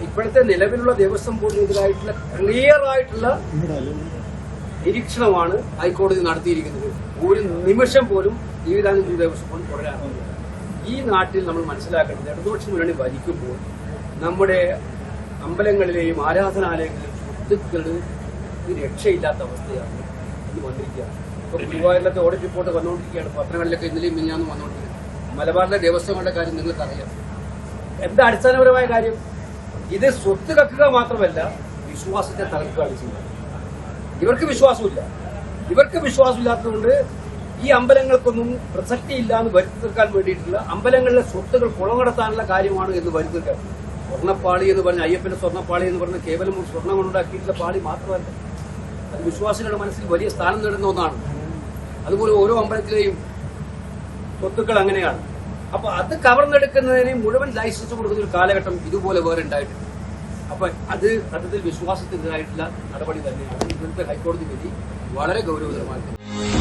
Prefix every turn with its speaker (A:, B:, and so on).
A: ഇപ്പോഴത്തെ നിലവിലുള്ള ദേവസ്വം ബോർഡിനെതിരായിട്ടുള്ള ക്ലിയർ ആയിട്ടുള്ള നിരീക്ഷണമാണ് ഹൈക്കോടതി നടത്തിയിരിക്കുന്നത്. ഒരു നിമിഷം പോലും ജീവിതാനന്ദ ദേവസ്വം ബോർഡ് തുടരാറുണ്ട്. ഈ നാട്ടിൽ നമ്മൾ മനസ്സിലാക്കേണ്ടത് ഇടതുപക്ഷ മുന്നണി ഭരിക്കുമ്പോൾ നമ്മുടെ അമ്പലങ്ങളിലെയും ആരാധനാലയങ്ങളിലെയും സ്വത്തുക്കൾ രക്ഷയില്ലാത്ത അവസ്ഥയാണ് ഇത് വന്നിരിക്കുകയാണ്. ഇപ്പൊ ഗുരുവായൂരിലൊക്കെ ഓഡിറ്റ് റിപ്പോർട്ട് വന്നുകൊണ്ടിരിക്കുകയാണ്. പത്രങ്ങളിലൊക്കെ ഇന്നലെയും മിനിഞ്ഞാന്നും വന്നുകൊണ്ടിരിക്കുന്നത്. മലബാറിലെ ദേവസ്വങ്ങളുടെ കാര്യം നിങ്ങൾക്കറിയാം. എന്താ അടിസ്ഥാനപരമായ കാര്യം? ഇത് സ്വത്ത് കക്കുക മാത്രമല്ല, വിശ്വാസത്തെ തകർക്കുകയാണ് ചെയ്യുന്നത്. ഇവർക്ക് വിശ്വാസമില്ലാത്തതുകൊണ്ട് ഈ അമ്പലങ്ങൾക്കൊന്നും പ്രസക്തിയില്ല എന്ന് വരുത്തിക്കാൻ വേണ്ടിയിട്ടുള്ള അമ്പലങ്ങളിലെ സ്വത്തുകൾ കുളമടത്താനുള്ള കാര്യമാണ് എന്ന് വരുത്തുക. സ്വർണ്ണപ്പാളി എന്ന് പറഞ്ഞ അയ്യപ്പന്റെ സ്വർണ്ണപ്പാളി എന്ന് പറഞ്ഞ കേവലം സ്വർണ്ണം കൊണ്ടുണ്ടാക്കിയിട്ടുള്ള പാളി മാത്രമല്ല, അത് വിശ്വാസികളുടെ മനസ്സിൽ വലിയ സ്ഥാനം നേടുന്ന ഒന്നാണ്. അതുപോലെ ഓരോ അമ്പലത്തിലെയും സ്വത്തുക്കൾ അങ്ങനെയാണ്. അപ്പൊ അത് കവർന്നെടുക്കുന്നതിന് മുഴുവൻ ലൈസൻസ് കൊടുക്കുന്ന ഒരു കാലഘട്ടം ഇതുപോലെ വേറെ ഉണ്ടായിട്ടുണ്ട്. അപ്പൊ അത് സത്യത്തിൽ വിശ്വാസത്തിനെതിരായിട്ടുള്ള നടപടി തന്നെയാണ്. ഇന്നത്തെ ഹൈക്കോടതി വിധി വളരെ ഗൗരവതരമായിട്ട്